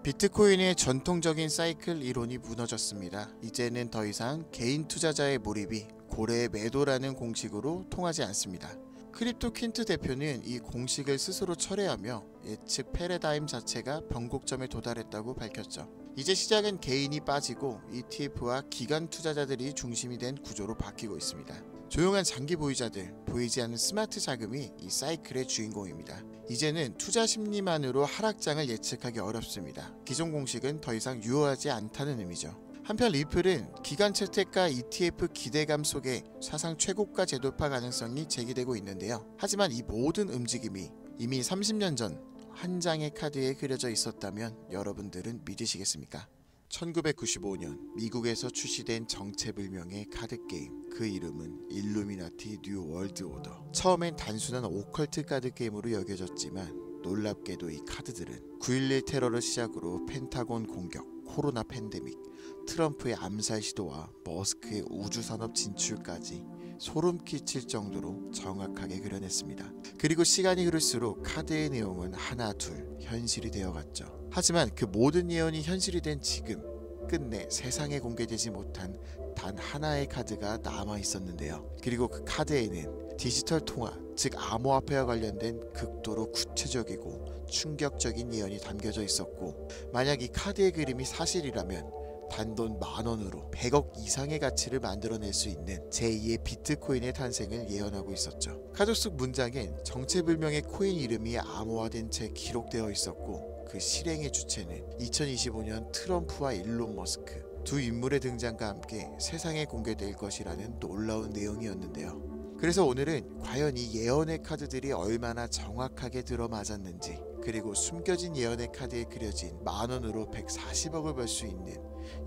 비트코인의 전통적인 사이클 이론이 무너졌습니다. 이제는 더 이상 개인 투자자의 몰입이 고래의 매도라는 공식으로 통하지 않습니다. 크립토 퀸트 대표는 이 공식을 스스로 철회하며 예측 패러다임 자체가 변곡점에 도달했다고 밝혔죠. 이제 시장은 개인이 빠지고 ETF와 기관 투자자들이 중심이 된 구조로 바뀌고 있습니다. 조용한 장기 보유자들, 보이지 않는 스마트 자금이 이 사이클의 주인공입니다. 이제는 투자 심리만으로 하락장을 예측하기 어렵습니다. 기존 공식은 더 이상 유효하지 않다는 의미죠. 한편 리플은 기관 채택과 ETF 기대감 속에 사상 최고가 재돌파 가능성이 제기되고 있는데요. 하지만 이 모든 움직임이 이미 30년 전 한 장의 카드에 그려져 있었다면 여러분들은 믿으시겠습니까? 1995년 미국에서 출시된 정체불명의 카드게임, 그 이름은 일루미나티 뉴 월드 오더. 처음엔 단순한 오컬트 카드게임으로 여겨졌지만 놀랍게도 이 카드들은 9.11 테러를 시작으로 펜타곤 공격, 코로나 팬데믹, 트럼프의 암살 시도와 머스크의 우주산업 진출까지 소름 끼칠 정도로 정확하게 그려냈습니다. 그리고 시간이 흐를수록 카드의 내용은 하나 둘 현실이 되어갔죠. 하지만 그 모든 예언이 현실이 된 지금, 끝내 세상에 공개되지 못한 단 하나의 카드가 남아 있었는데요. 그리고 그 카드에는 디지털 통화, 즉 암호화폐와 관련된 극도로 구체적이고 충격적인 예언이 담겨져 있었고, 만약 이 카드의 그림이 사실이라면 단돈 10,000원으로 100억 이상의 가치를 만들어낼 수 있는 제2의 비트코인의 탄생을 예언하고 있었죠. 카드 속 문장엔 정체불명의 코인 이름이 암호화된 채 기록되어 있었고, 그 실행의 주체는 2025년 트럼프와 일론 머스크 두 인물의 등장과 함께 세상에 공개될 것이라는 놀라운 내용이었는데요. 그래서 오늘은 과연 이 예언의 카드들이 얼마나 정확하게 들어맞았는지, 그리고 숨겨진 예언의 카드에 그려진 10,000원으로 140억을 벌 수 있는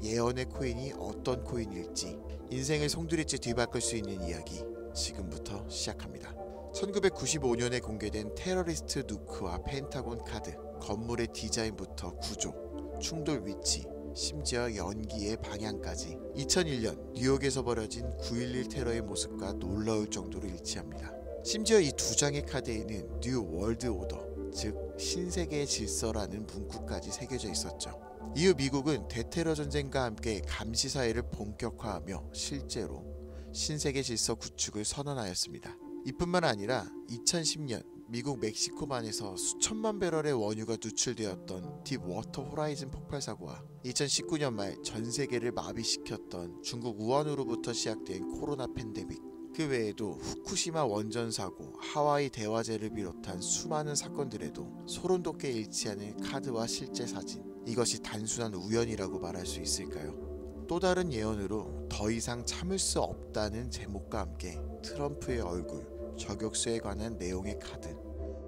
예언의 코인이 어떤 코인일지, 인생을 송두리째 뒤바꿀 수 있는 이야기 지금부터 시작합니다. 1995년에 공개된 테러리스트 누크와 펜타곤 카드, 건물의 디자인부터 구조, 충돌 위치, 심지어 연기의 방향까지 2001년 뉴욕에서 벌어진 9.11 테러의 모습과 놀라울 정도로 일치합니다. 심지어 이 두 장의 카드에는 뉴 월드 오더, 즉 신세계의 질서라는 문구까지 새겨져 있었죠. 이후 미국은 대테러 전쟁과 함께 감시 사회를 본격화하며 실제로 신세계 질서 구축을 선언하였습니다. 이뿐만 아니라 2010년 미국 멕시코만에서 수천만 배럴의 원유가 누출되었던 딥워터 호라이즌 폭발 사고와 2019년 말 전 세계를 마비시켰던 중국 우한으로부터 시작된 코로나 팬데믹, 그 외에도 후쿠시마 원전 사고, 하와이 대화재를 비롯한 수많은 사건들에도 소름 돋게 일치하는 카드와 실제 사진, 이것이 단순한 우연이라고 말할 수 있을까요? 또 다른 예언으로 더 이상 참을 수 없다는 제목과 함께 트럼프의 얼굴, 저격수에 관한 내용의 카드.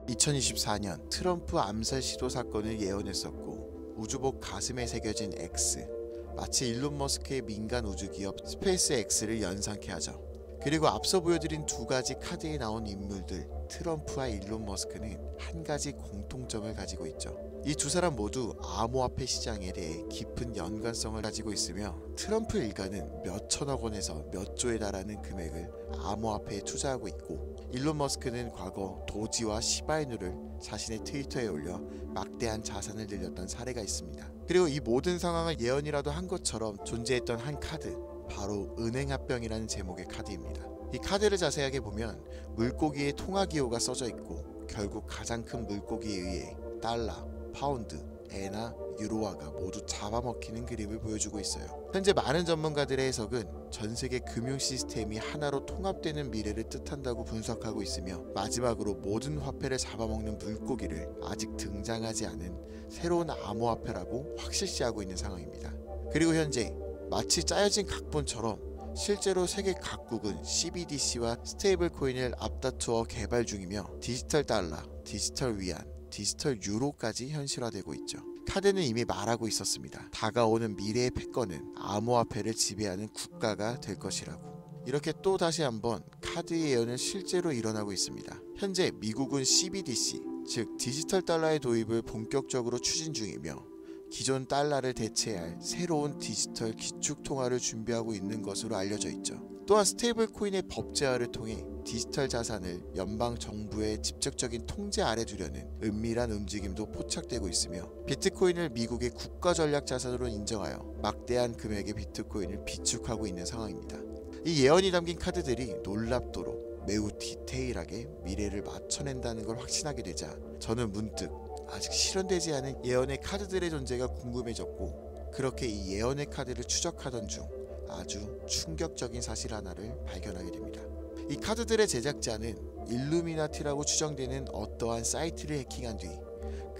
2024년 트럼프 암살 시도 사건을 예언했었고, 우주복 가슴에 새겨진 X, 마치 일론 머스크의 민간 우주기업 스페이스 X를 연상케 하죠. 그리고 앞서 보여드린 두 가지 카드에 나온 인물들, 트럼프와 일론 머스크는 한 가지 공통점을 가지고 있죠. 이 두 사람 모두 암호화폐 시장에 대해 깊은 연관성을 가지고 있으며, 트럼프 일가는 몇 천억 원에서 몇 조에 달하는 금액을 암호화폐에 투자하고 있고, 일론 머스크는 과거 도지와 시바이누를 자신의 트위터에 올려 막대한 자산을 늘렸던 사례가 있습니다. 그리고 이 모든 상황을 예언이라도 한 것처럼 존재했던 한 카드, 바로 은행합병이라는 제목의 카드입니다. 이 카드를 자세하게 보면 물고기의 통화기호가 써져 있고, 결국 가장 큰 물고기에 의해 달러, 파운드, 엔화, 유로화가 모두 잡아먹히는 그림을 보여주고 있어요. 현재 많은 전문가들의 해석은 전 세계 금융 시스템이 하나로 통합되는 미래를 뜻한다고 분석하고 있으며, 마지막으로 모든 화폐를 잡아먹는 물고기를 아직 등장하지 않은 새로운 암호화폐라고 확실시하고 있는 상황입니다. 그리고 현재 마치 짜여진 각본처럼 실제로 세계 각국은 CBDC와 스테이블 코인을 앞다투어 개발 중이며, 디지털 달러, 디지털 위안, 디지털 유로까지 현실화되고 있죠. 카드는 이미 말하고 있었습니다. 다가오는 미래의 패권은 암호화폐를 지배하는 국가가 될 것이라고. 이렇게 또 다시 한번 카드의 예언은 실제로 일어나고 있습니다. 현재 미국은 CBDC, 즉 디지털 달러의 도입을 본격적으로 추진 중이며, 기존 달러를 대체할 새로운 디지털 기축통화를 준비하고 있는 것으로 알려져 있죠. 또한 스테이블 코인의 법제화를 통해 디지털 자산을 연방 정부의 직접적인 통제 아래 두려는 은밀한 움직임도 포착되고 있으며 비트코인을 미국의 국가 전략 자산으로 인정하여 막대한 금액의 비트코인을 비축하고 있는 상황입니다. 이 예언이 담긴 카드들이 놀랍도록 매우 디테일하게 미래를 맞춰낸다는 걸 확신하게 되자 저는 문득 아직 실현되지 않은 예언의 카드들의 존재가 궁금해졌고, 그렇게 이 예언의 카드를 추적하던 중 아주 충격적인 사실 하나를 발견하게 됩니다. 이 카드들의 제작자는 일루미나티라고 추정되는 어떠한 사이트를 해킹한 뒤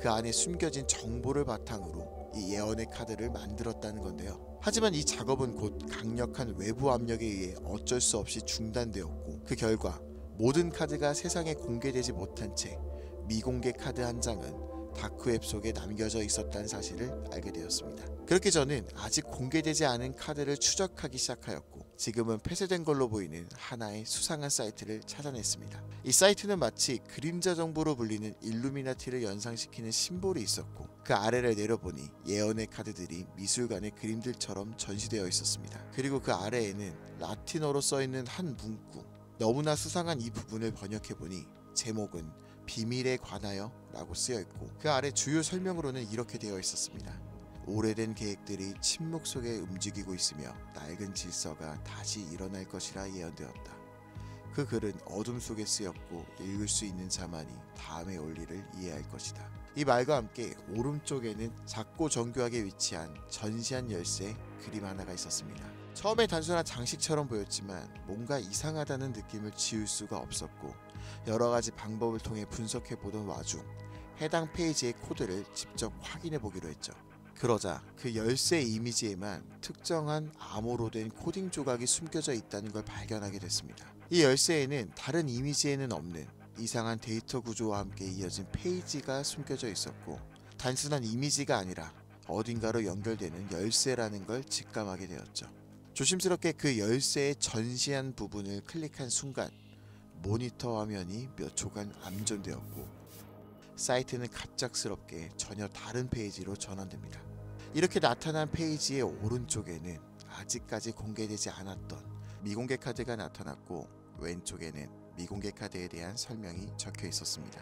그 안에 숨겨진 정보를 바탕으로 이 예언의 카드를 만들었다는 건데요. 하지만 이 작업은 곧 강력한 외부 압력에 의해 어쩔 수 없이 중단되었고, 그 결과 모든 카드가 세상에 공개되지 못한 채 미공개 카드 한 장은 다크웹 속에 남겨져 있었다는 사실을 알게 되었습니다. 그렇게 저는 아직 공개되지 않은 카드를 추적하기 시작하였고, 지금은 폐쇄된 걸로 보이는 하나의 수상한 사이트를 찾아냈습니다. 이 사이트는 마치 그림자 정보로 불리는 일루미나티를 연상시키는 심볼이 있었고, 그 아래를 내려보니 예언의 카드들이 미술관의 그림들처럼 전시되어 있었습니다. 그리고 그 아래에는 라틴어로 써있는 한 문구, 너무나 수상한 이 부분을 번역해보니 제목은 비밀에 관하여 라고 쓰여있고, 그 아래 주요 설명으로는 이렇게 되어 있었습니다. 오래된 계획들이 침묵 속에 움직이고 있으며 낡은 질서가 다시 일어날 것이라 예언되었다. 그 글은 어둠 속에 쓰였고 읽을 수 있는 자만이 다음에 올 일을 이해할 것이다. 이 말과 함께 오른쪽에는 작고 정교하게 위치한 전시한 열쇠 그림 하나가 있었습니다. 처음에 단순한 장식처럼 보였지만 뭔가 이상하다는 느낌을 지울 수가 없었고, 여러가지 방법을 통해 분석해보던 와중 해당 페이지의 코드를 직접 확인해보기로 했죠. 그러자 그 열쇠 이미지에만 특정한 암호로 된 코딩 조각이 숨겨져 있다는 걸 발견하게 됐습니다. 이 열쇠에는 다른 이미지에는 없는 이상한 데이터 구조와 함께 이어진 페이지가 숨겨져 있었고, 단순한 이미지가 아니라 어딘가로 연결되는 열쇠라는 걸 직감하게 되었죠. 조심스럽게 그 열쇠의 전시한 부분을 클릭한 순간 모니터 화면이 몇 초간 암전되었고, 사이트는 갑작스럽게 전혀 다른 페이지로 전환됩니다. 이렇게 나타난 페이지의 오른쪽에는 아직까지 공개되지 않았던 미공개 카드가 나타났고, 왼쪽에는 미공개 카드에 대한 설명이 적혀 있었습니다.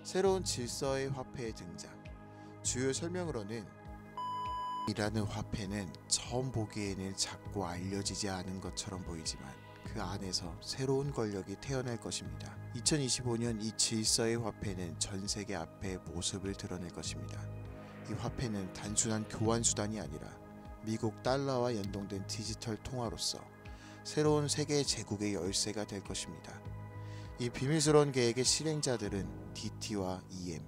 새로운 질서의 화폐의 등장. 주요 설명으로는 이라는 화폐는 처음 보기에는 작고 알려지지 않은 것처럼 보이지만 그 안에서 새로운 권력이 태어날 것입니다. 2025년 이 질서의 화폐는 전 세계 앞에 모습을 드러낼 것입니다. 이 화폐는 단순한 교환 수단이 아니라 미국 달러와 연동된 디지털 통화로서 새로운 세계 제국의 열쇠가 될 것입니다. 이 비밀스러운 계획의 실행자들은 DT와 EM,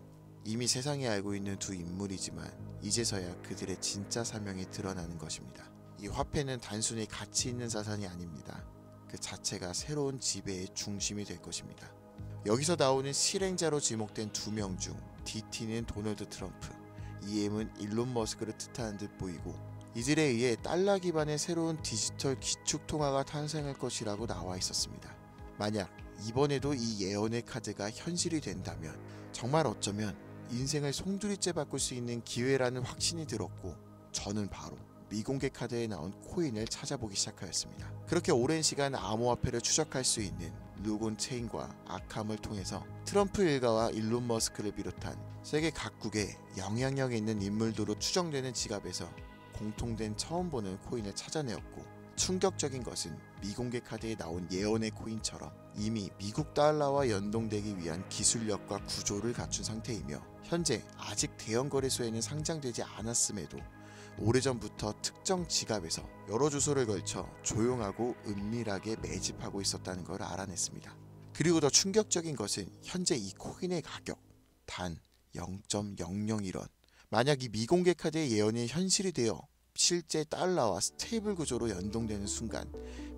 이미 세상이 알고 있는 두 인물이지만 이제서야 그들의 진짜 사명이 드러나는 것입니다. 이 화폐는 단순히 가치 있는 자산이 아닙니다. 그 자체가 새로운 지배의 중심이 될 것입니다. 여기서 나오는 실행자로 지목된 두 명 중 DT는 도널드 트럼프, EM은 일론 머스크를 뜻하는 듯 보이고, 이들에 의해 달러 기반의 새로운 디지털 기축통화가 탄생할 것이라고 나와 있었습니다. 만약 이번에도 이 예언의 카드가 현실이 된다면 정말 어쩌면 인생을 송두리째 바꿀 수 있는 기회라는 확신이 들었고, 저는 바로 미공개 카드에 나온 코인을 찾아보기 시작하였습니다. 그렇게 오랜 시간 암호화폐를 추적할 수 있는 루곤 체인과 아캄을 통해서 트럼프 일가와 일론 머스크를 비롯한 세계 각국의 영향력 있는 인물들로 추정되는 지갑에서 공통된 처음 보는 코인을 찾아내었고, 충격적인 것은 미공개 카드에 나온 예언의 코인처럼 이미 미국 달러와 연동되기 위한 기술력과 구조를 갖춘 상태이며, 현재 아직 대형 거래소에는 상장되지 않았음에도 오래전부터 특정 지갑에서 여러 주소를 걸쳐 조용하고 은밀하게 매집하고 있었다는 걸 알아냈습니다. 그리고 더 충격적인 것은 현재 이 코인의 가격 단 0.001원. 만약 이 미공개 카드의 예언이 현실이 되어 실제 달러와 스테이블 구조로 연동되는 순간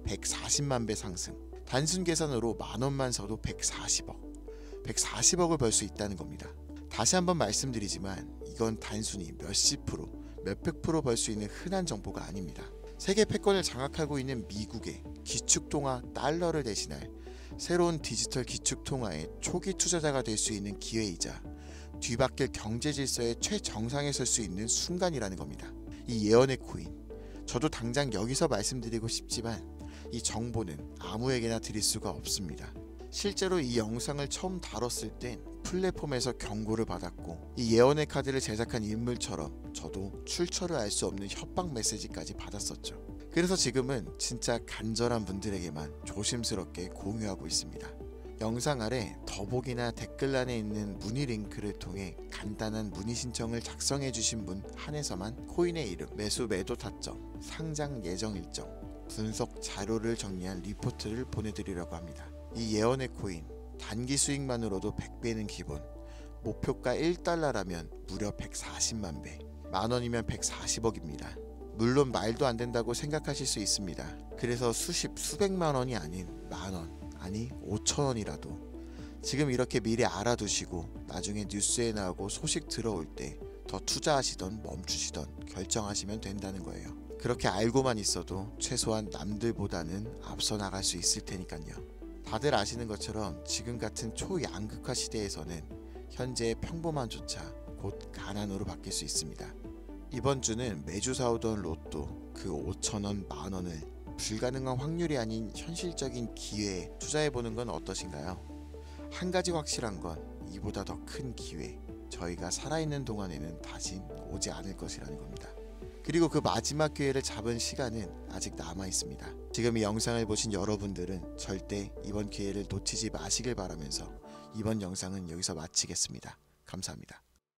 140만 배 상승, 단순 계산으로 만원만 써도 140억을 벌 수 있다는 겁니다. 다시 한번 말씀드리지만 이건 단순히 몇십 프로, 몇백 프로 벌 수 있는 흔한 정보가 아닙니다. 세계 패권을 장악하고 있는 미국의 기축통화 달러를 대신할 새로운 디지털 기축통화의 초기 투자자가 될 수 있는 기회이자 뒤바뀔 경제 질서의 최정상에 설 수 있는 순간이라는 겁니다. 이 예언의 코인, 저도 당장 여기서 말씀드리고 싶지만 이 정보는 아무에게나 드릴 수가 없습니다. 실제로 이 영상을 처음 다뤘을 땐 플랫폼에서 경고를 받았고 이 예언의 카드를 제작한 인물처럼 저도 출처를 알 수 없는 협박 메시지까지 받았었죠. 그래서 지금은 진짜 간절한 분들에게만 조심스럽게 공유하고 있습니다. 영상 아래 더보기나 댓글란에 있는 문의 링크를 통해 간단한 문의 신청을 작성해 주신 분 한해서만 코인의 이름, 매수 매도 타점, 상장 예정 일정, 분석 자료를 정리한 리포트를 보내드리려고 합니다. 이 예언의 코인 단기 수익만으로도 100배는 기본, 목표가 1달러라면 무려 140만 배, 만원이면 140억입니다. 물론 말도 안 된다고 생각하실 수 있습니다. 그래서 수백만 원이 아닌 만원, 아니 5천원이라도 지금 이렇게 미리 알아두시고 나중에 뉴스에 나오고 소식 들어올 때 더 투자하시던 멈추시던 결정하시면 된다는 거예요. 그렇게 알고만 있어도 최소한 남들보다는 앞서 나갈 수 있을 테니까요. 다들 아시는 것처럼 지금 같은 초양극화 시대에서는 현재의 평범함조차 곧 가난으로 바뀔 수 있습니다. 이번 주는 매주 사오던 로또 그 5천원, 만원을 불가능한 확률이 아닌 현실적인 기회에 투자해보는 건 어떠신가요? 한 가지 확실한 건 이보다 더 큰 기회, 저희가 살아있는 동안에는 다신 오지 않을 것이라는 겁니다. 그리고 그 마지막 기회를 잡은 시간은 아직 남아있습니다. 지금 이 영상을 보신 여러분들은 절대 이번 기회를 놓치지 마시길 바라면서 이번 영상은 여기서 마치겠습니다. 감사합니다.